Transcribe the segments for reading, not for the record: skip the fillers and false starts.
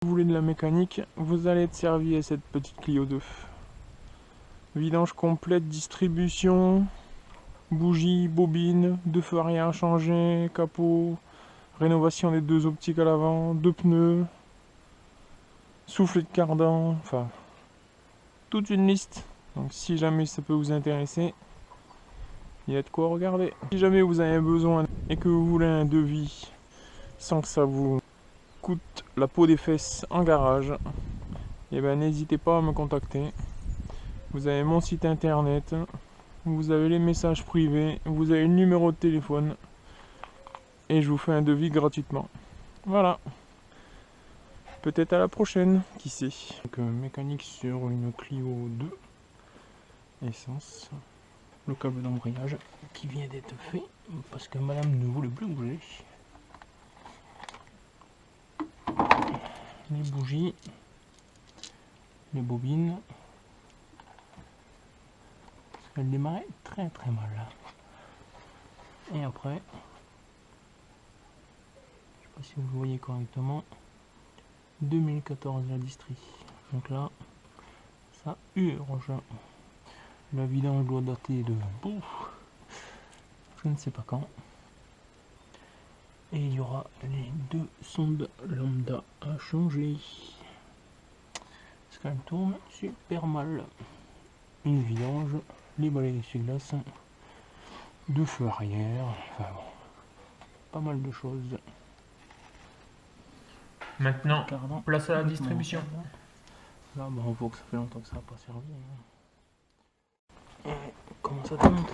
Si vous voulez de la mécanique, vous allez être servi à cette petite Clio 2. Vidange complète, distribution, bougies, bobines, 2 feux arrière à changer, capot, rénovation des 2 optiques à l'avant, 2 pneus, soufflet de cardan, enfin toute une liste. Donc si jamais ça peut vous intéresser, il y a de quoi regarder. Si jamais vous avez besoin et que vous voulez un devis sans que ça vous coûte la peau des fesses en garage, et ben n'hésitez pas à me contacter. Vous avez mon site internet, vous avez les messages privés, vous avez le numéro de téléphone et je vous fais un devis gratuitement. Voilà. Peut-être à la prochaine, qui sait. Donc, mécanique sur une Clio 2 essence. Le câble d'embrayage qui vient d'être fait parce que madame ne voulait plus bouger. Les bougies, les bobines. Elle démarrait très très mal. Et après, je sais pas si vous le voyez correctement, 2014 la distrie. Donc là, ça urge. La vidange doit dater de je ne sais pas quand. Et il y aura les 2 sondes lambda à changer. Parce qu'elle tourne super mal. Une vidange, les balais d'essuie-glace, 2 feux arrière, enfin bon, pas mal de choses. Maintenant, place à la distribution. Là, bon, on voit que ça fait longtemps que ça n'a pas servi. Et comment ça démonte?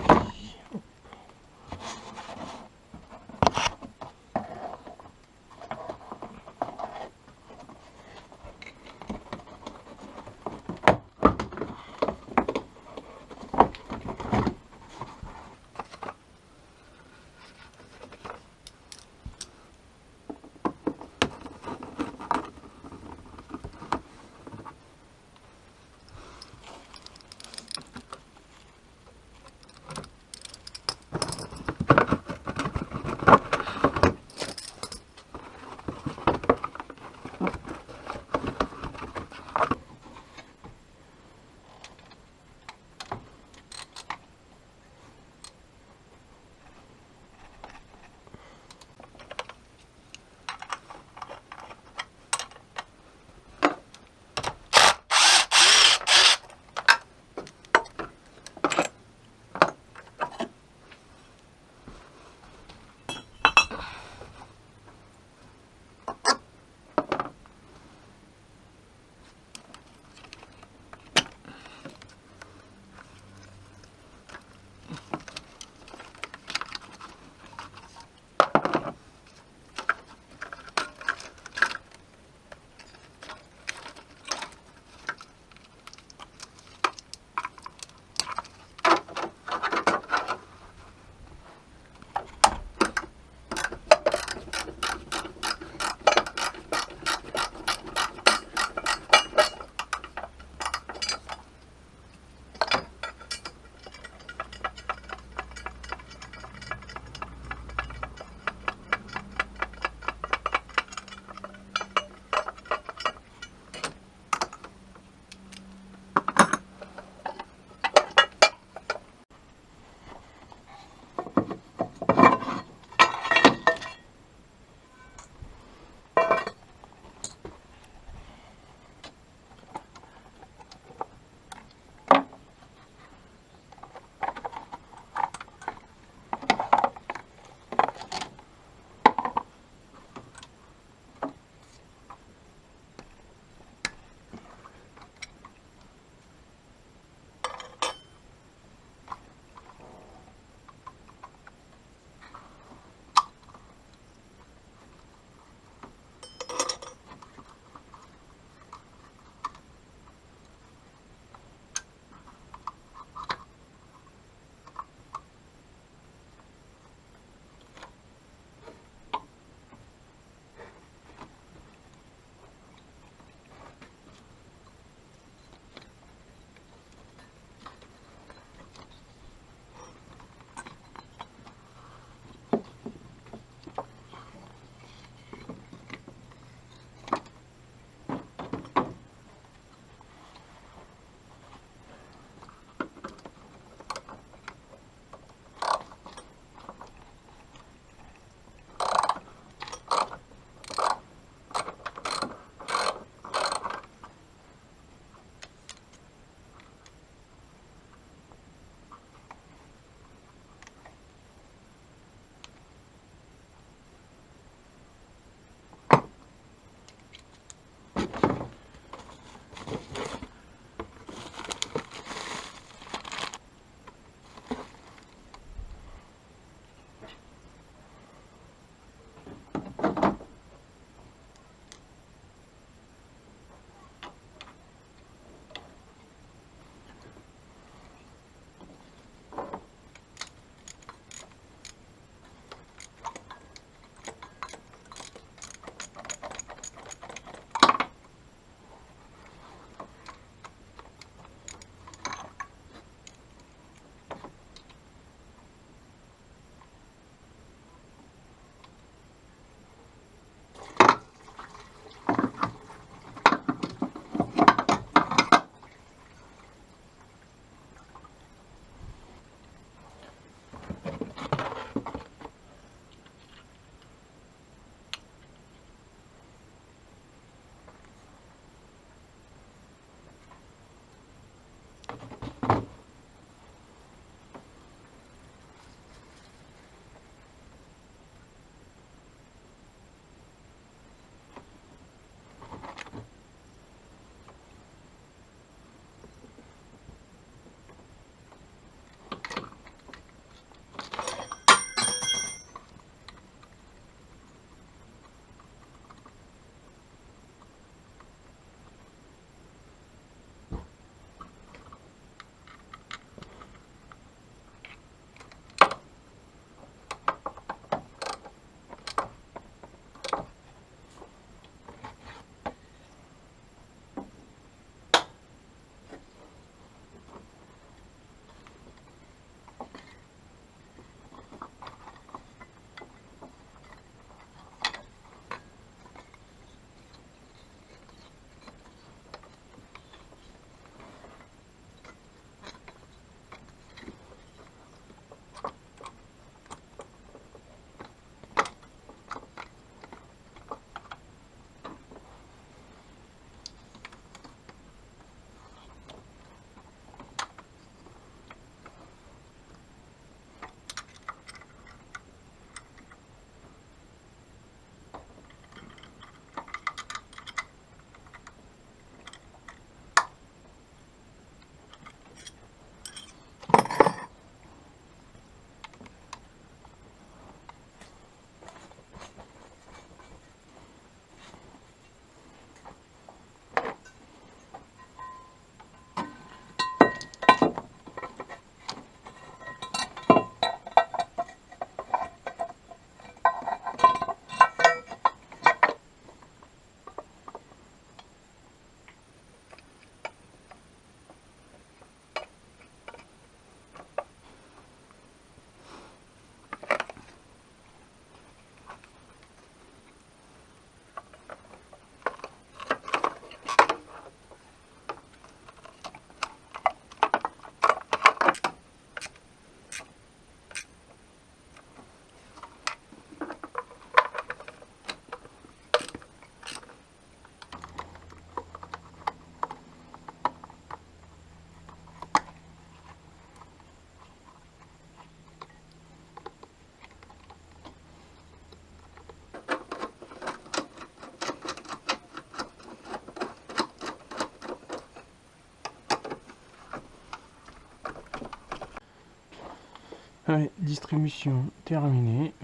Allez, distribution terminée.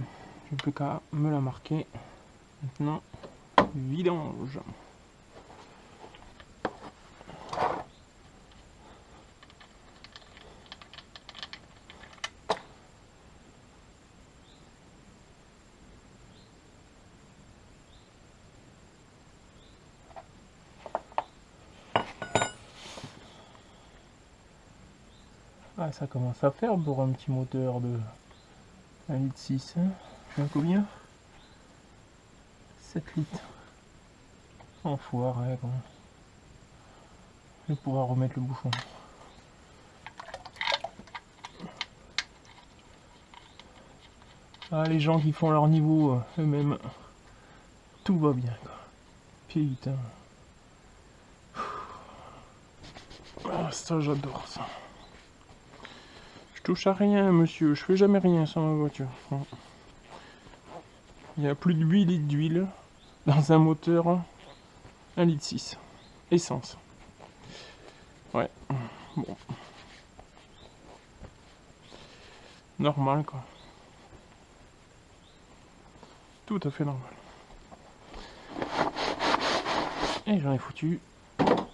J'ai plus qu'à me la marquer. Maintenant, vidange. Ah, ça commence à faire pour un petit moteur de 1,6 litre. Hein. Je viens combien 7 litres. Enfoiré, quoi. Je vais pouvoir remettre le bouchon. Ah, les gens qui font leur niveau eux-mêmes, tout va bien, quoi. Putain. Ah, ça, j'adore ça. Je touche à rien, monsieur. Je fais jamais rien sur ma voiture. Il y a plus de 8 litres d'huile dans un moteur 1,6 litre. Essence. Ouais. Bon. Normal, quoi. Tout à fait normal. Et j'en ai foutu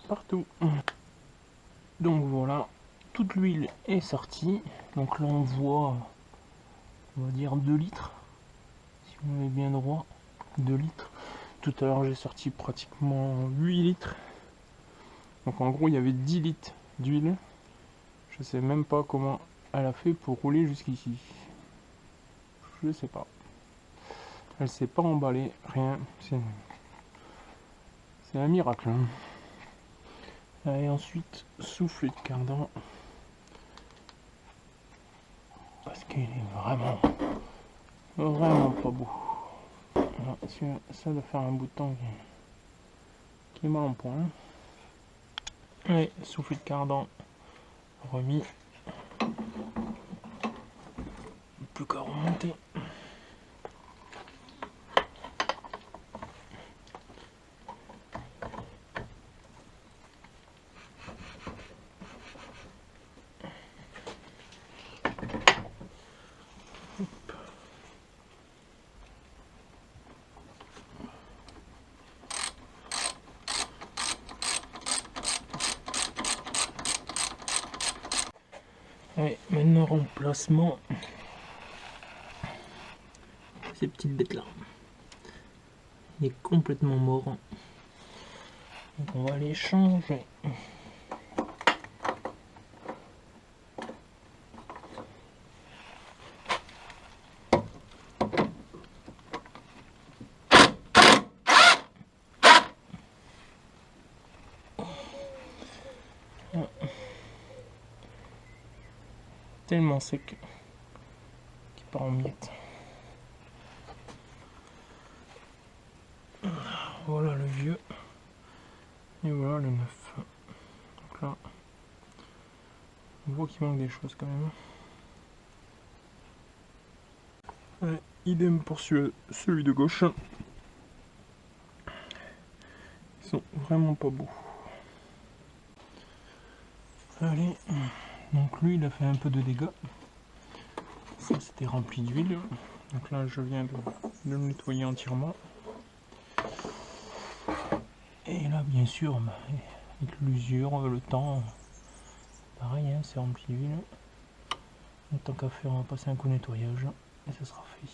partout. Donc voilà, toute l'huile est sortie. Donc là on voit, on va dire 2 litres. Si vous avez bien droit, 2 litres. Tout à l'heure j'ai sorti pratiquement 8 litres. Donc en gros il y avait 10 litres d'huile. Je sais même pas comment elle a fait pour rouler jusqu'ici. Je sais pas. Elle s'est pas emballée, rien. C'est un miracle. Hein. Et ensuite, souffler de cardan. Parce qu'il est vraiment pas beau. Ça doit faire un bout de temps qui est mal en point. Allez, soufflet de cardan remis. Plus qu'à remonter. Allez, maintenant remplacement. Ces petites bêtes là. Il est complètement mort. Donc on va les changer. Tellement sec qu'il part en miettes. Voilà le vieux et voilà le neuf. Donc là on voit qu'il manque des choses quand même. Ouais, idem pour celui de gauche. Ils sont vraiment pas beaux. Allez, donc lui il a fait un peu de dégâts. Ça c'était rempli d'huile. Donc là je viens de le nettoyer entièrement. Et là bien sûr, avec l'usure, le temps, pareil, hein, c'est rempli d'huile. Donc tant qu'à faire, on va passer un coup de nettoyage et ça sera fait.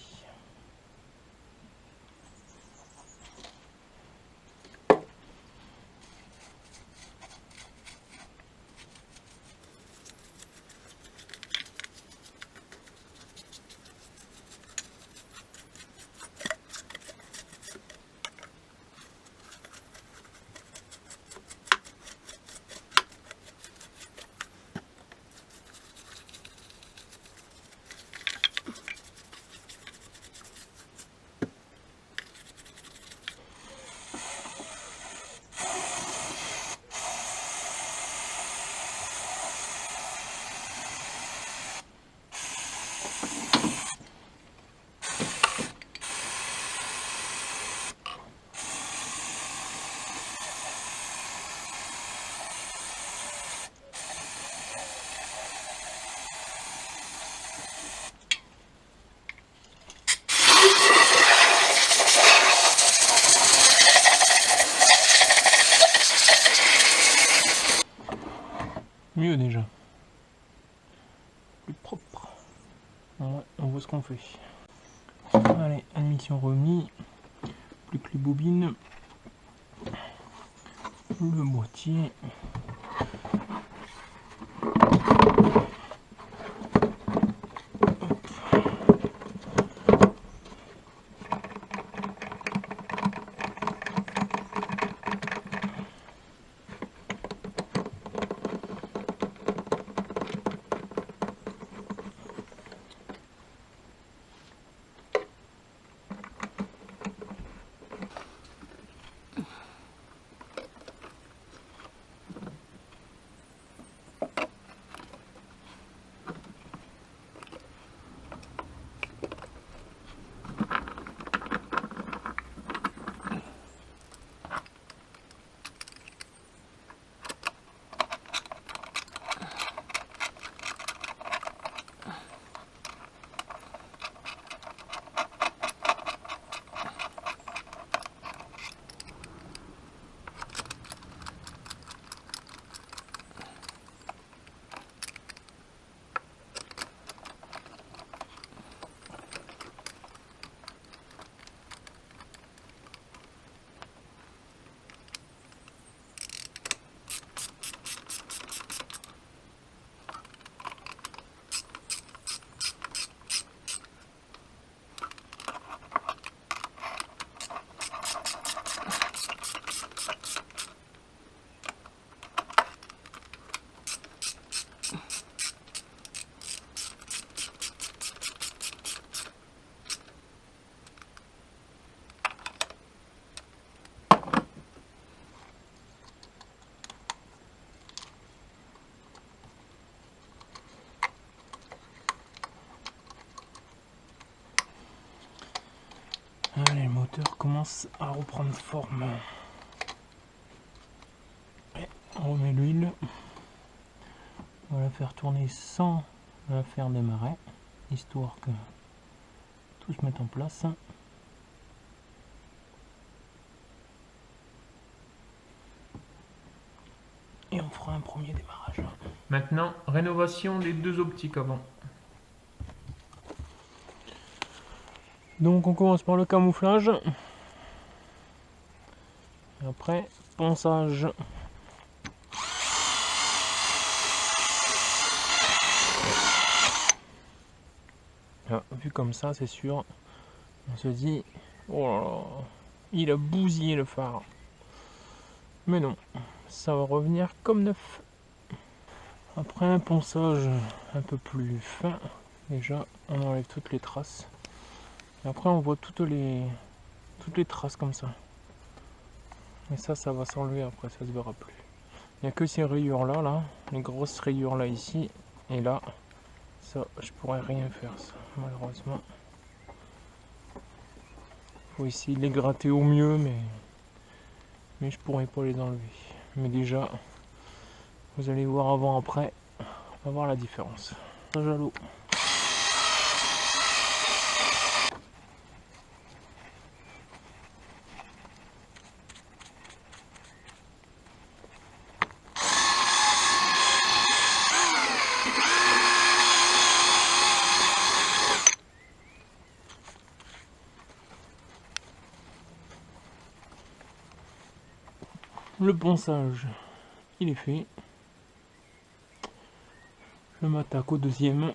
Mieux déjà. Plus propre. Ouais, on voit ce qu'on fait. Allez, admission remis. Plus que les bobines. Le boîtier. Allez, le moteur commence à reprendre forme. Et on remet l'huile. On va la faire tourner sans la faire démarrer, histoire que tout se mette en place. Et on fera un premier démarrage. Maintenant, rénovation des deux optiques avant. Donc on commence par le camouflage. Et après, ponçage. Ah, vu comme ça, c'est sûr, on se dit, oh là là, il a bousillé le phare. Mais non, ça va revenir comme neuf. Après un ponçage un peu plus fin, déjà on enlève toutes les traces. Et après on voit toutes les traces comme ça. Et ça va s'enlever après, ça se verra plus. Il n'y a que ces rayures là, les grosses rayures là ici, et là, ça je pourrais rien faire ça, malheureusement. Faut essayer de les gratter au mieux, mais je pourrais pas les enlever. Mais déjà, vous allez voir avant après, on va voir la différence. Ponçage à l'eau. Le ponçage, il est fait. Je m'attaque au deuxième.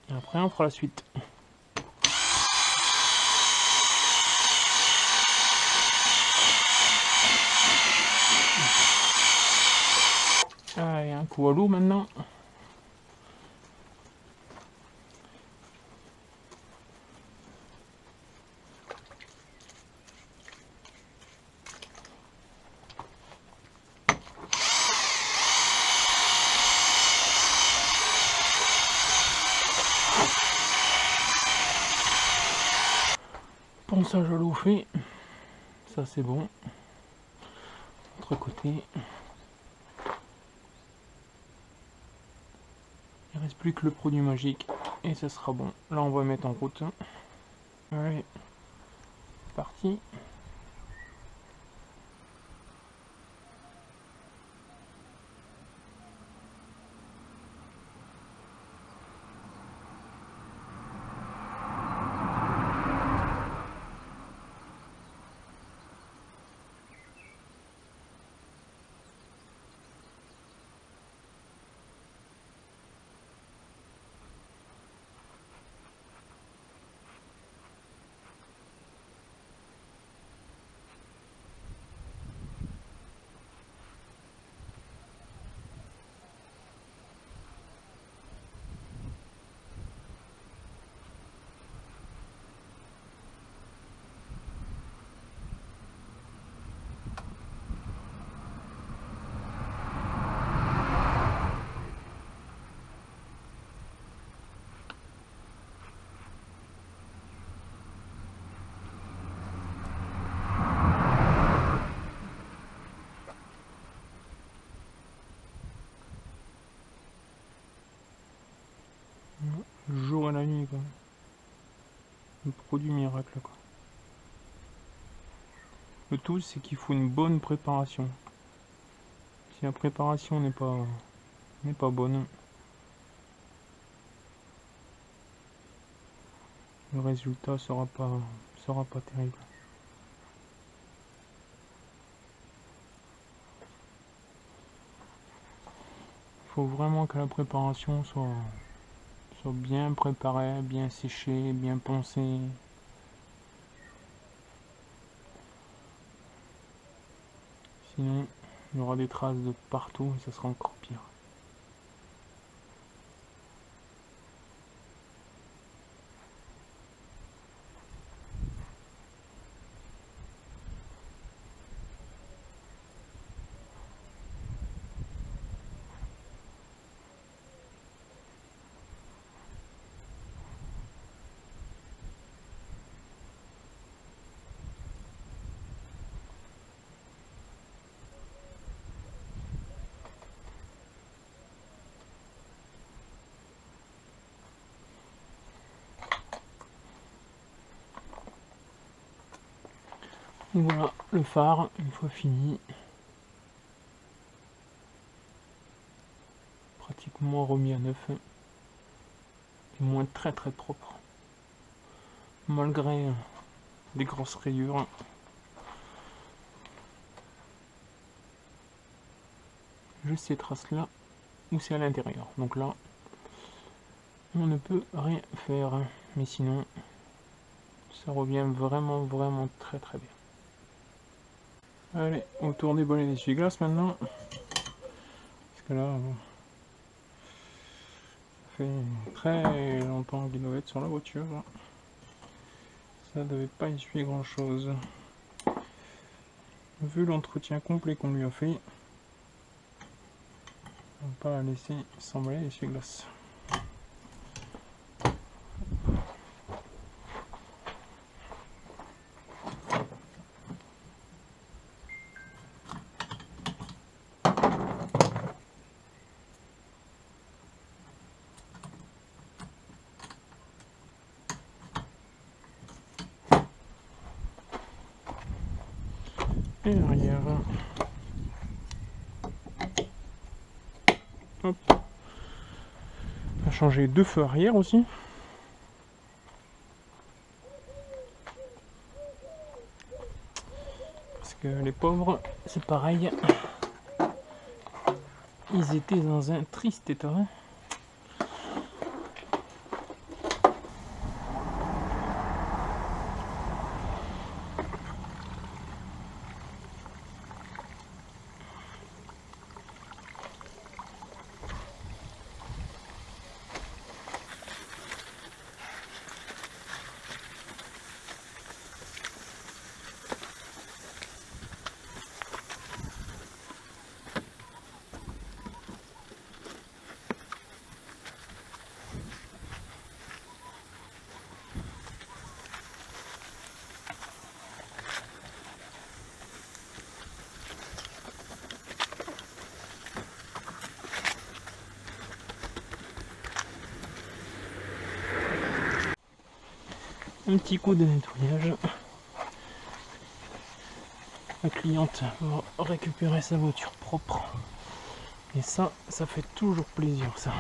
Et après, on fera la suite. Allez, un coup à l'eau maintenant. Ponçage à l'eau fait. Ça c'est bon. Autre côté. Il reste plus que le produit magique et ça sera bon. Là on va mettre en route. Allez, parti. produit miracle, quoi. Le tout, c'est qu'il faut une bonne préparation. Si la préparation n'est pas bonne, le résultat sera pas terrible. Il faut vraiment que la préparation soit bien préparée, bien séchée, bien poncée. Sinon, il y aura des traces de partout et ça sera encore pire. Et voilà, le phare, une fois fini, pratiquement remis à neuf, du moins très très propre, malgré des grosses rayures. Juste ces traces là, où c'est à l'intérieur, donc là, on ne peut rien faire, mais sinon, ça revient vraiment très très bien. Allez, autour des bolets d'essuie-glace maintenant. Parce que là, bon, ça fait très longtemps qu'il doit être sur la voiture. Là. Ça devait pas essuyer grand chose. Vu l'entretien complet qu'on lui a fait, on va pas la laisser s'emballer l'essuie-glace. Et l'arrière. Hop. On va changer 2 feux arrière aussi. Parce que les pauvres, c'est pareil. Ils étaient dans un triste état. Un petit coup de nettoyage. La cliente va récupérer sa voiture propre. Et ça fait toujours plaisir ça.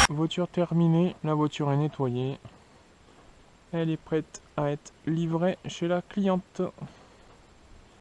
Voiture terminée, la voiture est nettoyée. Elle est prête à être livrée chez la cliente.